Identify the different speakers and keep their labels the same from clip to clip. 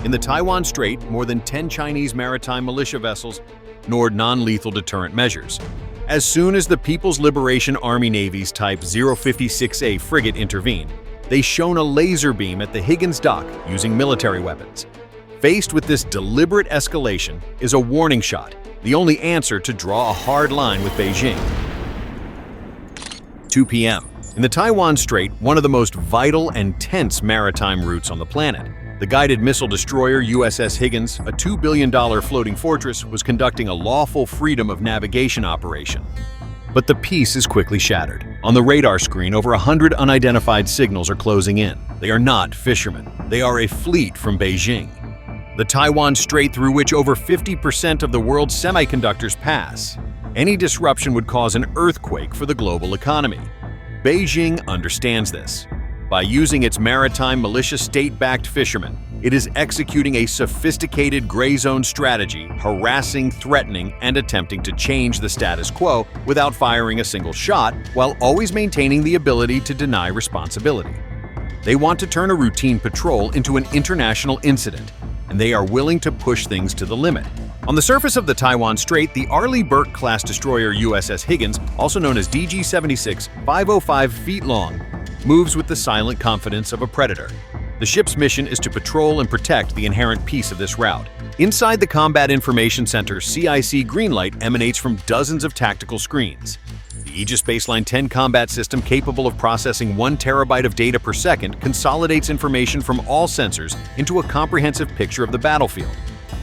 Speaker 1: In the Taiwan Strait, more than 10 Chinese maritime militia vessels ignored non-lethal deterrent measures. As soon as the People's Liberation Army Navy's Type 056A frigate intervened, they shone a laser beam at the Higgins dock using military weapons. Faced with this deliberate escalation is a warning shot, the only answer to draw a hard line with Beijing. 2 p.m. In the Taiwan Strait, one of the most vital and tense maritime routes on the planet, the guided missile destroyer USS Higgins, a $2 billion floating fortress, was conducting a lawful freedom of navigation operation. But the peace is quickly shattered. On the radar screen, over 100 unidentified signals are closing in. They are not fishermen. They are a fleet from Beijing. The Taiwan Strait, through which over 50% of the world's semiconductors pass. Any disruption would cause an earthquake for the global economy. Beijing understands this. By using its maritime militia state-backed fishermen, it is executing a sophisticated gray zone strategy, harassing, threatening, and attempting to change the status quo without firing a single shot, while always maintaining the ability to deny responsibility. They want to turn a routine patrol into an international incident, and they are willing to push things to the limit. On the surface of the Taiwan Strait, the Burke-class destroyer USS Higgins, also known as DG-76, 505 feet long, moves with the silent confidence of a predator. The ship's mission is to patrol and protect the inherent peace of this route. Inside the Combat Information Center, CIC green light emanates from dozens of tactical screens. The Aegis Baseline 10 combat system, capable of processing 1 terabyte of data per second, consolidates information from all sensors into a comprehensive picture of the battlefield.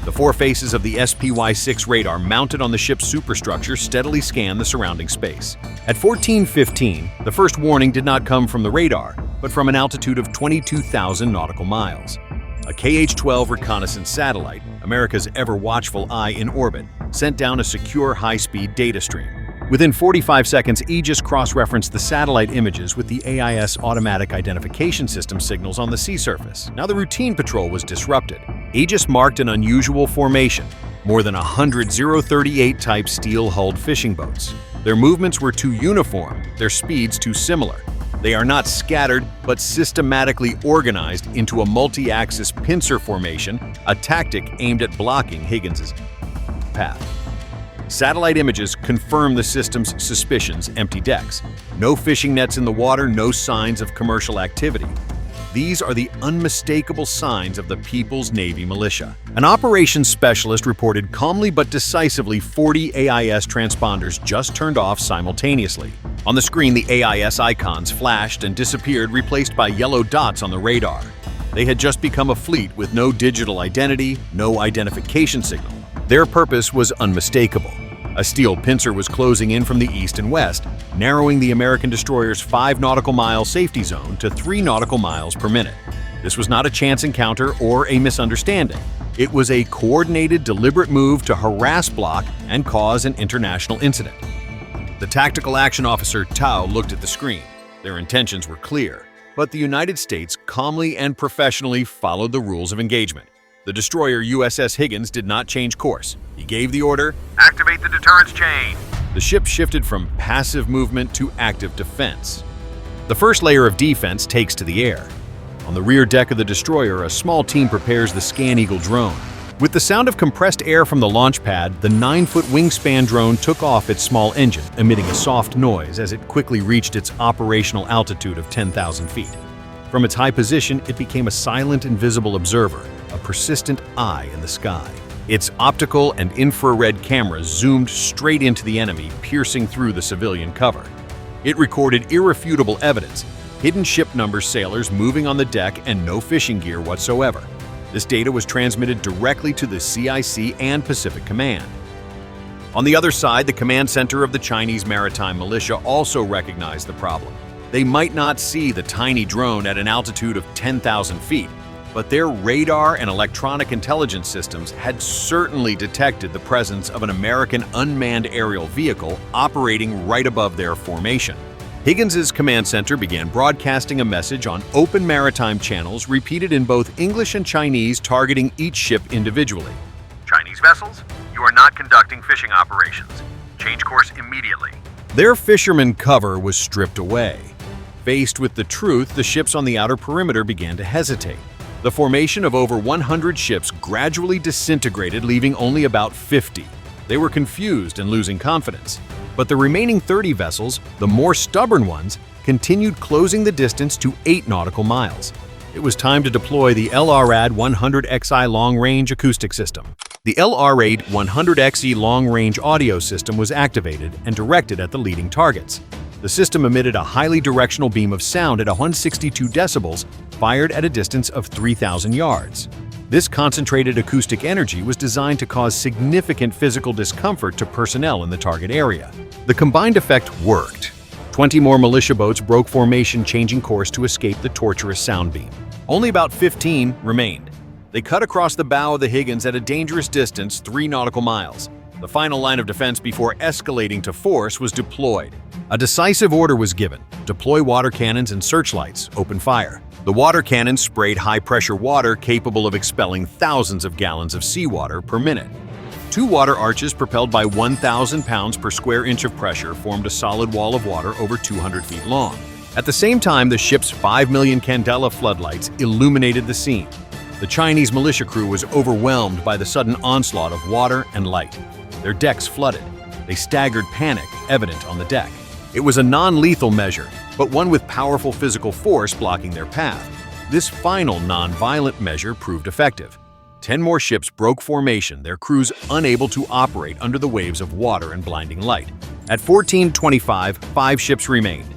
Speaker 1: The 4 faces of the SPY-6 radar mounted on the ship's superstructure steadily scan the surrounding space. At 14:15, the first warning did not come from the radar, but from an altitude of 22,000 nautical miles. A KH-12 reconnaissance satellite, America's ever-watchful eye in orbit, sent down a secure high-speed data stream. Within 45 seconds, Aegis cross-referenced the satellite images with the AIS automatic identification system signals on the sea surface. Now the routine patrol was disrupted. Aegis marked an unusual formation, more than 100 038-type steel-hulled fishing boats. Their movements were too uniform, their speeds too similar. They are not scattered, but systematically organized into a multi-axis pincer formation, a tactic aimed at blocking Higgins's path. Satellite images confirm the system's suspicions: empty decks. No fishing nets in the water, no signs of commercial activity. These are the unmistakable signs of the People's Navy Militia. An operations specialist reported calmly but decisively 40 AIS transponders just turned off simultaneously. On the screen, the AIS icons flashed and disappeared, replaced by yellow dots on the radar. They had just become a fleet with no digital identity, no identification signal. Their purpose was unmistakable. A steel pincer was closing in from the east and west, narrowing the American destroyer's 5 nautical mile safety zone to 3 nautical miles per minute. This was not a chance encounter or a misunderstanding. It was a coordinated, deliberate move to harass, block, and cause an international incident. The tactical action officer Tao looked at the screen. Their intentions were clear, but the United States calmly and professionally followed the rules of engagement. The destroyer USS Higgins did not change course. He gave the order, "Activate the deterrence chain." The ship shifted from passive movement to active defense. The first layer of defense takes to the air. On the rear deck of the destroyer, a small team prepares the Scan Eagle drone. With the sound of compressed air from the launch pad, the 9-foot wingspan drone took off its small engine, emitting a soft noise as it quickly reached its operational altitude of 10,000 feet. From its high position, it became a silent, invisible observer, a persistent eye in the sky. Its optical and infrared cameras zoomed straight into the enemy, piercing through the civilian cover. It recorded irrefutable evidence: hidden ship number, sailors moving on the deck, and no fishing gear whatsoever. This data was transmitted directly to the CIC and Pacific Command. On the other side, the command center of the Chinese Maritime Militia also recognized the problem. They might not see the tiny drone at an altitude of 10,000 feet, but their radar and electronic intelligence systems had certainly detected the presence of an American unmanned aerial vehicle operating right above their formation. Higgins's command center began broadcasting a message on open maritime channels repeated in both English and Chinese, targeting each ship individually. "Chinese vessels, you are not conducting fishing operations. Change course immediately." Their fisherman cover was stripped away. Faced with the truth, the ships on the outer perimeter began to hesitate. The formation of over 100 ships gradually disintegrated, leaving only about 50. They were confused and losing confidence. But the remaining 30 vessels, the more stubborn ones, continued closing the distance to 8 nautical miles. It was time to deploy the LRAD 100XI long-range acoustic system. The LRAD 100XE long-range audio system was activated and directed at the leading targets. The system emitted a highly directional beam of sound at 162 decibels, fired at a distance of 3,000 yards. This concentrated acoustic energy was designed to cause significant physical discomfort to personnel in the target area. The combined effect worked. 20 more militia boats broke formation, changing course to escape the torturous sound beam. Only about 15 remained. They cut across the bow of the Higgins at a dangerous distance, 3 nautical miles. The final line of defense before escalating to force was deployed. A decisive order was given: deploy water cannons and searchlights, open fire. The water cannons sprayed high-pressure water capable of expelling thousands of gallons of seawater per minute. 2 water arches propelled by 1,000 pounds per square inch of pressure formed a solid wall of water over 200 feet long. At the same time, the ship's 5 million candela floodlights illuminated the scene. The Chinese militia crew was overwhelmed by the sudden onslaught of water and light. Their decks flooded. They staggered, panic evident on the deck. It was a non-lethal measure, but one with powerful physical force blocking their path. This final non-violent measure proved effective. 10 more ships broke formation, their crews unable to operate under the waves of water and blinding light. At 14:25, 5 ships remained.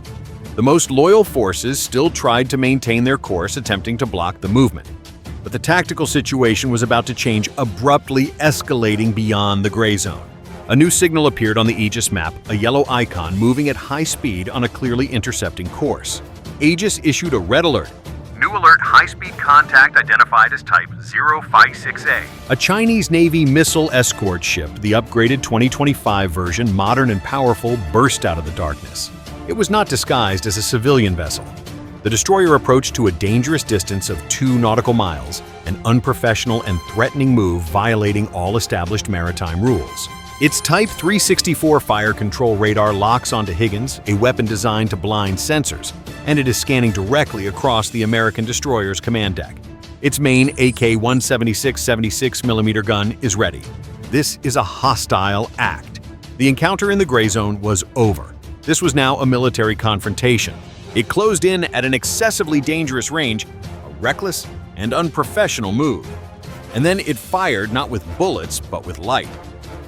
Speaker 1: The most loyal forces still tried to maintain their course, attempting to block the movement. But the tactical situation was about to change, abruptly escalating beyond the gray zone. A new signal appeared on the Aegis map, a yellow icon moving at high speed on a clearly intercepting course. Aegis issued a red alert.
Speaker 2: New alert, high-speed contact identified as type 056A.
Speaker 1: A Chinese Navy missile escort ship, the upgraded 2025 version, modern and powerful, burst out of the darkness. It was not disguised as a civilian vessel. The destroyer approached to a dangerous distance of 2 nautical miles, an unprofessional and threatening move violating all established maritime rules. Its Type 364 fire control radar locks onto Higgins, a weapon designed to blind sensors, and it is scanning directly across the American destroyer's command deck. Its main AK-176 76mm gun is ready. This is a hostile act. The encounter in the gray zone was over. This was now a military confrontation. It closed in at an excessively dangerous range, a reckless and unprofessional move. And then it fired not with bullets, but with light.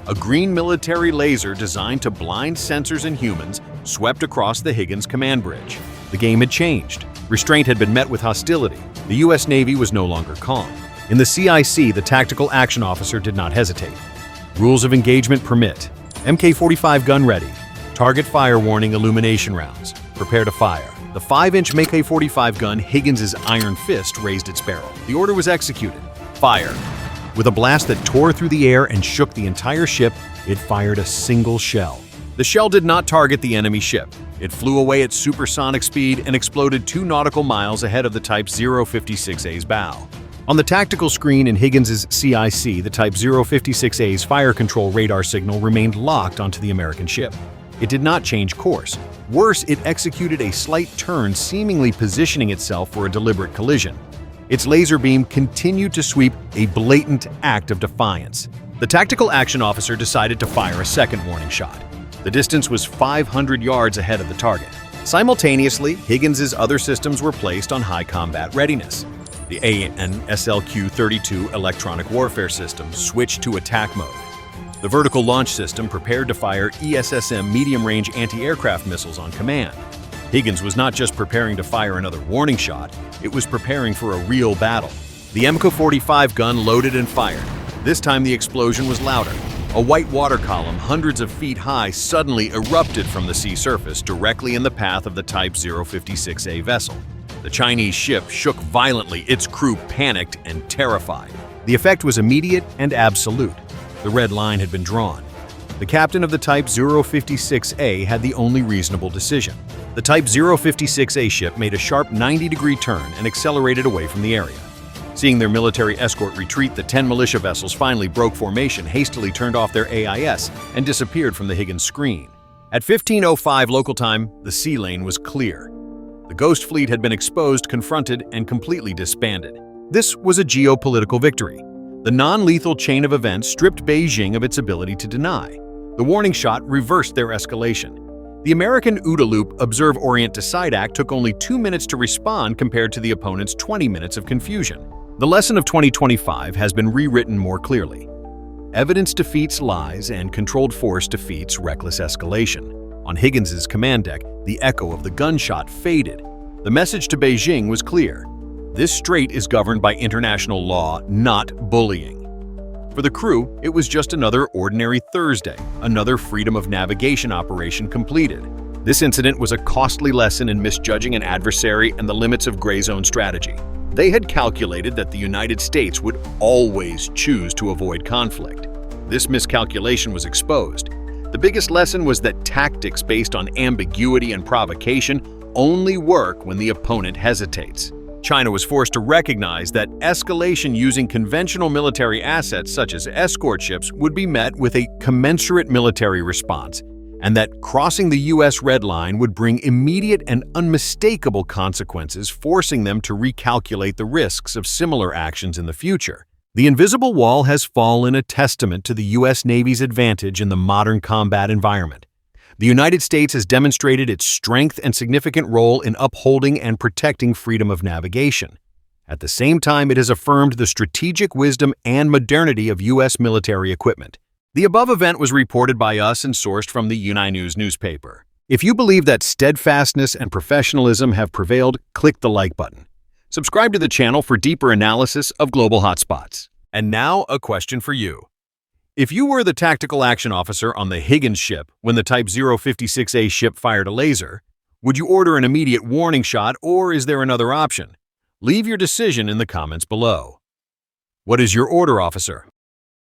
Speaker 1: A green military laser designed to blind sensors and humans swept across the Higgins command bridge. The game had changed. Restraint had been met with hostility. The U.S. Navy was no longer calm. In the CIC, the tactical action officer did not hesitate. Rules of engagement permit. Mk-45 gun ready. Target fire warning illumination rounds. Prepare to fire. The 5-inch Mk-45 gun, Higgins' iron fist, raised its barrel. The order was executed. Fire. With a blast that tore through the air and shook the entire ship, it fired a single shell. The shell did not target the enemy ship. It flew away at supersonic speed and exploded 2 nautical miles ahead of the Type 056A's bow. On the tactical screen in Higgins' CIC, the Type 056A's fire control radar signal remained locked onto the American ship. It did not change course. Worse, it executed a slight turn, seemingly positioning itself for a deliberate collision. Its laser beam continued to sweep, a blatant act of defiance. The tactical action officer decided to fire a second warning shot. The distance was 500 yards ahead of the target. Simultaneously, Higgins' other systems were placed on high combat readiness. The AN/SLQ-32 electronic warfare system switched to attack mode. The vertical launch system prepared to fire ESSM medium-range anti-aircraft missiles on command. Higgins was not just preparing to fire another warning shot, it was preparing for a real battle. The Mk-45 gun loaded and fired. This time the explosion was louder. A white water column hundreds of feet high suddenly erupted from the sea surface directly in the path of the Type 056A vessel. The Chinese ship shook violently, its crew panicked and terrified. The effect was immediate and absolute. The red line had been drawn. The captain of the Type 056A had the only reasonable decision. The Type 056A ship made a sharp 90-degree turn and accelerated away from the area. Seeing their military escort retreat, the 10 militia vessels finally broke formation, hastily turned off their AIS, and disappeared from the Higgins screen. At 15:05 local time, the sea lane was clear. The Ghost Fleet had been exposed, confronted, and completely disbanded. This was a geopolitical victory. The non-lethal chain of events stripped Beijing of its ability to deny. The warning shot reversed their escalation. The American OODA loop Observe Orient to Side Act took only 2 minutes to respond compared to the opponent's 20 minutes of confusion. The lesson of 2025 has been rewritten more clearly. Evidence defeats lies and controlled force defeats reckless escalation. On Higgins's command deck, the echo of the gunshot faded. The message to Beijing was clear. This strait is governed by international law, not bullying. For the crew, it was just another ordinary Thursday, another freedom of navigation operation completed. This incident was a costly lesson in misjudging an adversary and the limits of gray zone strategy. They had calculated that the United States would always choose to avoid conflict. This miscalculation was exposed. The biggest lesson was that tactics based on ambiguity and provocation only work when the opponent hesitates. China was forced to recognize that escalation using conventional military assets such as escort ships would be met with a commensurate military response, and that crossing the U.S. red line would bring immediate and unmistakable consequences, forcing them to recalculate the risks of similar actions in the future. The invisible wall has fallen, a testament to the U.S. Navy's advantage in the modern combat environment. The United States has demonstrated its strength and significant role in upholding and protecting freedom of navigation. At the same time, it has affirmed the strategic wisdom and modernity of U.S. military equipment. The above event was reported by us and sourced from the Uninews newspaper. If you believe that steadfastness and professionalism have prevailed, click the like button. Subscribe to the channel for deeper analysis of global hotspots. And now, a question for you. If you were the tactical action officer on the Higgins ship when the Type 056A ship fired a laser, would you order an immediate warning shot, or is there another option? Leave your decision in the comments below. What is your order, officer?